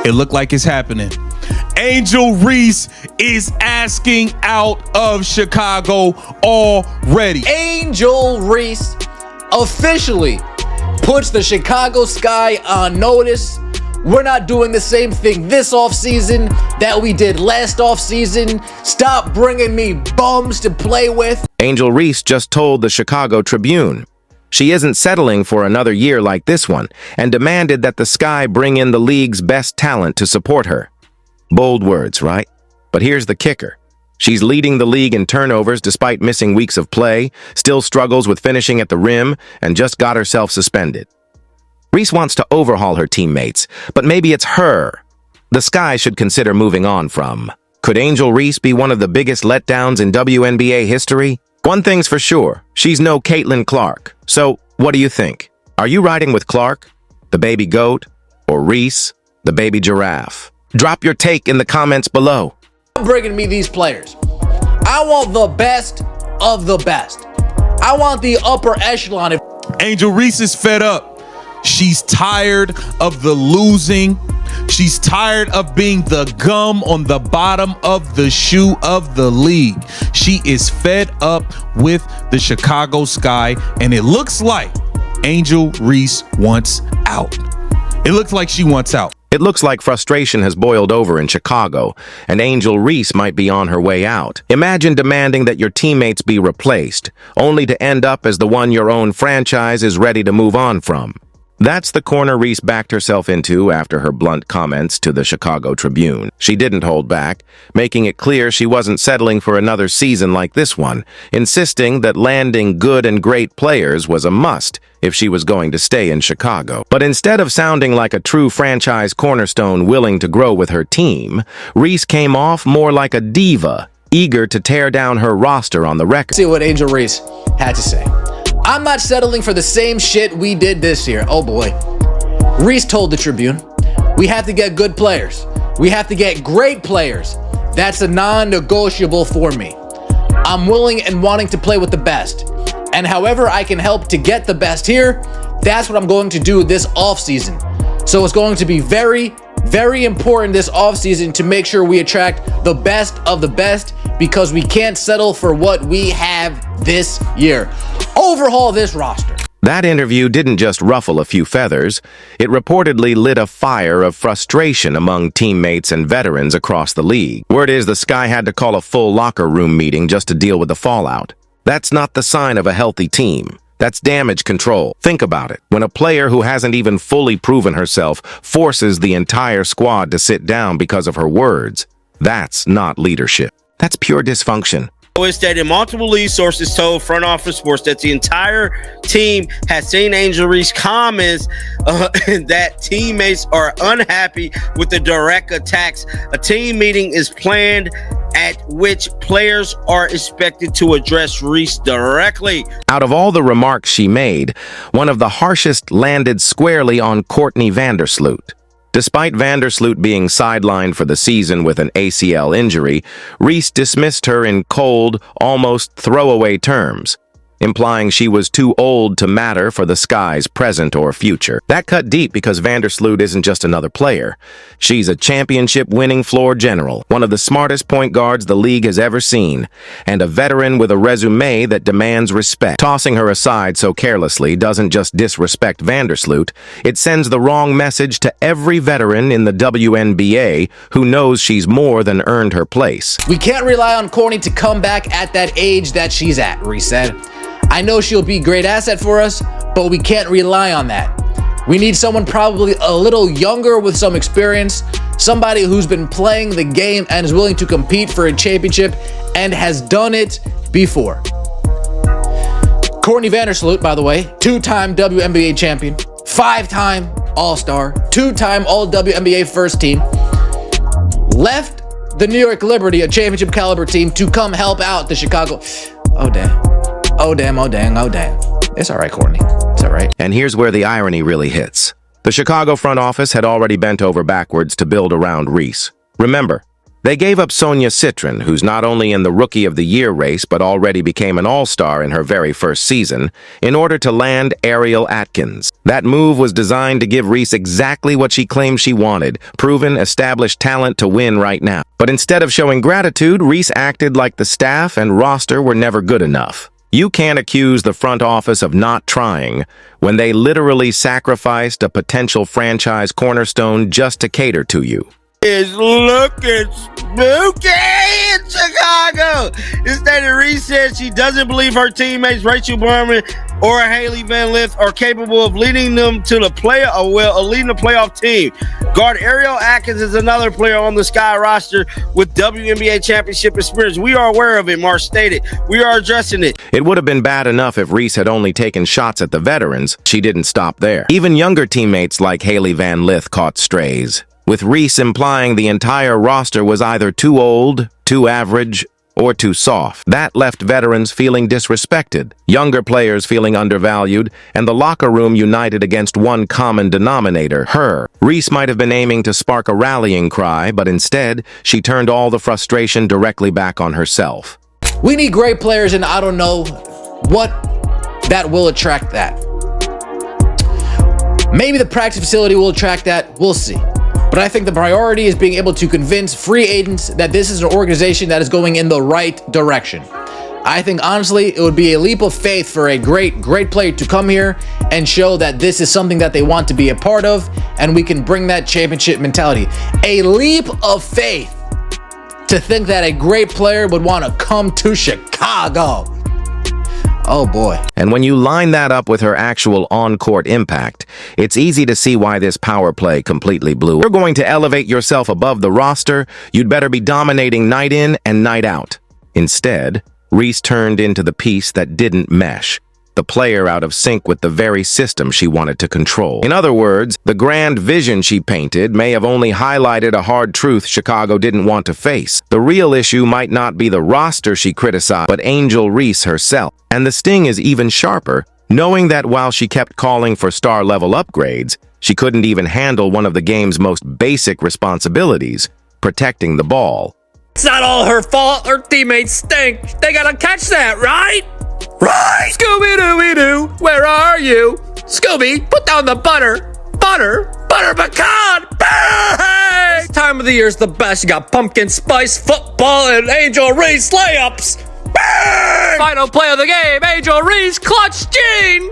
It looked like it's happening. Angel Reese is asking out of Chicago already. Angel Reese officially puts the Chicago Sky on notice. We're not doing the same thing this offseason that we did last offseason. Stop bringing me bums to play with. Angel Reese just told the Chicago Tribune she isn't settling for another year like this one and demanded that the Sky bring in the league's best talent to support her. Bold words, right? But here's the kicker. She's leading the league in turnovers despite missing weeks of play, still struggles with finishing at the rim, and just got herself suspended. Reese wants to overhaul her teammates, but maybe it's her the Sky should consider moving on from. Could Angel Reese be one of the biggest letdowns in WNBA history? One thing's for sure, she's no Caitlin Clark. So, what do you think? Are you riding with Clark, the baby goat, or Reese, the baby giraffe? Drop your take in the comments below. Bringing me these players. I want the best of the best. I want the upper echelon. Angel Reese is fed up. She's tired of the losing. She's tired of being the gum on the bottom of the shoe of the league. She is fed up with the Chicago Sky, and it looks like Angel Reese wants out. It looks like she wants out. It looks like frustration has boiled over in Chicago, and Angel Reese might be on her way out. Imagine demanding that your teammates be replaced, only to end up as the one your own franchise is ready to move on from. That's the corner Reese backed herself into after her blunt comments to the Chicago Tribune. She didn't hold back, making it clear she wasn't settling for another season like this one, insisting that landing good and great players was a must if she was going to stay in Chicago. But instead of sounding like a true franchise cornerstone willing to grow with her team, Reese came off more like a diva, eager to tear down her roster on the record. See what Angel Reese had to say. I'm not settling for the same shit we did this year. Oh boy. Reese told the Tribune, we have to get good players. We have to get great players. That's a non-negotiable for me. I'm willing and wanting to play with the best. And however I can help to get the best here, that's what I'm going to do this offseason. So it's going to be very, very important this offseason to make sure we attract the best of the best, because we can't settle for what we have this year. Overhaul this roster. That interview didn't just ruffle a few feathers, it reportedly lit a fire of frustration among teammates and veterans across the league. Word is the Sky had to call a full locker room meeting just to deal with the fallout. That's not the sign of a healthy team. That's damage control. Think about it. When a player who hasn't even fully proven herself forces the entire squad to sit down because of her words, that's not leadership. That's pure dysfunction. It's that multiple lead sources told Front Office Sports that the entire team has seen Angel Reese comments that teammates are unhappy with the direct attacks. A team meeting is planned at which players are expected to address Reese directly. Out of all the remarks she made, one of the harshest landed squarely on Courtney Vandersloot. Despite Vandersloot being sidelined for the season with an ACL injury, Reese dismissed her in cold, almost throwaway terms, implying she was too old to matter for the Sky's present or future. That cut deep because Vandersloot isn't just another player. She's a championship-winning floor general, one of the smartest point guards the league has ever seen, and a veteran with a resume that demands respect. Tossing her aside so carelessly doesn't just disrespect Vandersloot, it sends the wrong message to every veteran in the WNBA who knows she's more than earned her place. We can't rely on Courtney to come back at that age that she's at, Reese said. I know she'll be a great asset for us, but we can't rely on that. We need someone probably a little younger with some experience, somebody who's been playing the game and is willing to compete for a championship and has done it before. Courtney Vandersloot, by the way, two-time WNBA champion, five-time All-Star, two-time All-WNBA first team, left the New York Liberty, a championship caliber team, to come help out the Chicago. Oh, damn. Oh, damn, oh, dang, oh, dang. It's all right, Courtney. It's all right. And here's where the irony really hits. The Chicago front office had already bent over backwards to build around Reese. Remember, They gave up Sonia Citron, who's not only in the Rookie of the Year race but already became an all-star in her very first season, in order to land Ariel Atkins. That move was designed to give Reese exactly what she claimed she wanted, proven, established talent to win right now. But instead of showing gratitude, Reese acted like the staff and roster were never good enough. You can't accuse the front office of not trying when they literally sacrificed a potential franchise cornerstone just to cater to you. Is looking spooky in Chicago. Instead, Reese said she doesn't believe her teammates Rachel Berman or Haley Van Lith are capable of leading them to the leading the playoff team. Guard Ariel Atkins is another player on the Sky roster with WNBA championship experience. We are aware of it, Marsh stated. We are addressing it. It would have been bad enough if Reese had only taken shots at the veterans. She didn't stop there. Even younger teammates like Haley Van Lith caught strays, with Reese implying the entire roster was either too old, too average, or too soft. That left veterans feeling disrespected, younger players feeling undervalued, and the locker room united against one common denominator, her. Reese might have been aiming to spark a rallying cry, but instead, she turned all the frustration directly back on herself. We need great players, and I don't know what that will attract that. Maybe the practice facility will attract that. We'll see. But I think the priority is being able to convince free agents that this is an organization that is going in the right direction. I think, honestly, it would be a leap of faith for a great player to come here and show that this is something that they want to be a part of, and we can bring that championship mentality. A leap of faith to think that a great player would want to come to Chicago. Oh boy. And when you line that up with her actual on-court impact, it's easy to see why this power play completely blew. If you're going to elevate yourself above the roster, you'd better be dominating night in and night out. Instead, Reese turned into the piece that didn't mesh, the player out of sync with the very system she wanted to control. In other words, the grand vision she painted may have only highlighted a hard truth Chicago didn't want to face. The real issue might not be the roster she criticized, but Angel Reese herself. And the sting is even sharper, knowing that while she kept calling for star-level upgrades, she couldn't even handle one of the game's most basic responsibilities, protecting the ball. It's not all her fault. Her teammates stink. They gotta catch that, right? Right! Scooby-Dooby-Doo, where are you? Scooby, put down the butter. Butter pecan! Bang! This time of the year is the best. You got pumpkin spice, football, and Angel Reese layups. Bang! Final play of the game, Angel Reese, clutch Gene!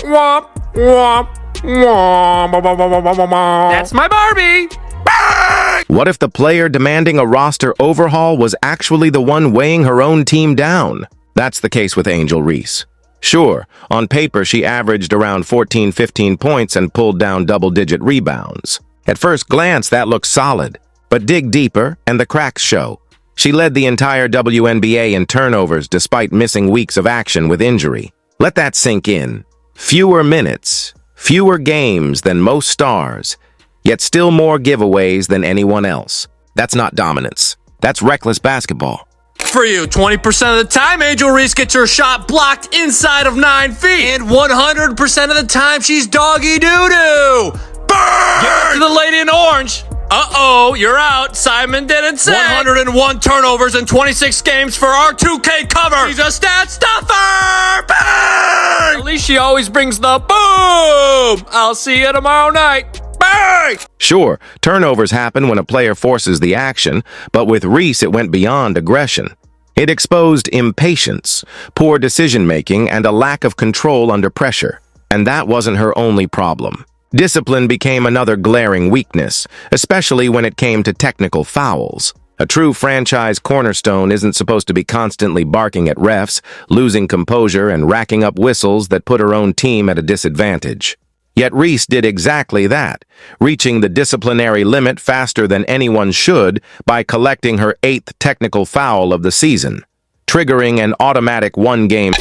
Womp, womp, womp. That's my Barbie! Bang! What if the player demanding a roster overhaul was actually the one weighing her own team down? That's the case with Angel Reese. Sure, on paper she averaged around 14-15 points and pulled down double-digit rebounds. At first glance, that looks solid. But dig deeper, and the cracks show. She led the entire WNBA in turnovers despite missing weeks of action with injury. Let that sink in. Fewer minutes, fewer games than most stars, yet still more giveaways than anyone else. That's not dominance. That's reckless basketball. For you, 20% of the time, Angel Reese gets her shot blocked inside of 9 feet. And 100% of the time, she's doggy doo-doo. Burn! Give it to the lady in orange. Uh-oh, you're out. Simon didn't say. 101 turnovers in 26 games for our 2K cover. She's a stat stuffer. Bang! At least she always brings the boom. I'll see you tomorrow night. Bang! Sure, turnovers happen when a player forces the action, but with Reese it went beyond aggression. It exposed impatience, poor decision-making, and a lack of control under pressure. And that wasn't her only problem. Discipline became another glaring weakness, especially when it came to technical fouls. A true franchise cornerstone isn't supposed to be constantly barking at refs, losing composure, and racking up whistles that put her own team at a disadvantage. Yet Reese did exactly that, reaching the disciplinary limit faster than anyone should by collecting her 8th technical foul of the season, triggering an automatic one-game.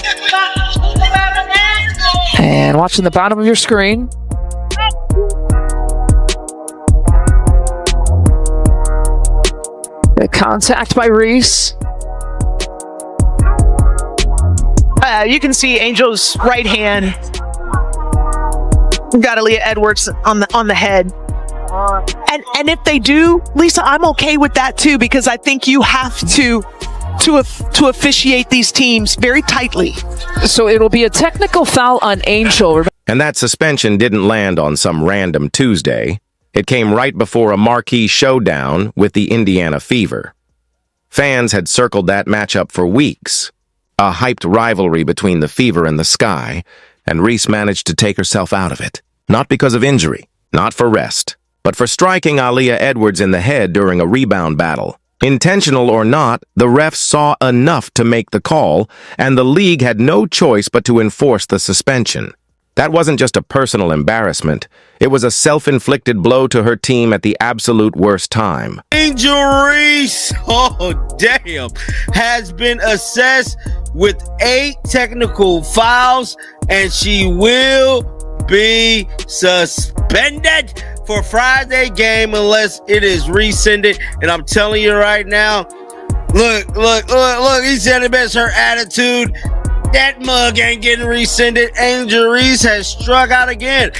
And watching the bottom of your screen. The contact by Reese. You can see Angel's right hand got Aaliyah Edwards on the head. And if they do, Lisa, I'm okay with that too, because I think you have to officiate these teams very tightly. So it'll be a technical foul on Angel. And that suspension didn't land on some random Tuesday. It came right before a marquee showdown with the Indiana Fever. Fans had circled that matchup for weeks. A hyped rivalry between the Fever and the Sky, and Reese managed to take herself out of it. Not because of injury, not for rest, but for striking Aaliyah Edwards in the head during a rebound battle. Intentional or not, the refs saw enough to make the call, and the league had no choice but to enforce the suspension. That wasn't just a personal embarrassment. It was a self-inflicted blow to her team at the absolute worst time. Angel Reese, oh damn, has been assessed with 8 technical fouls, and she will be suspended for Friday game unless it is rescinded. And I'm telling you right now, look, he said it best, her attitude. That mug ain't getting rescinded. Angel Reese has struck out again.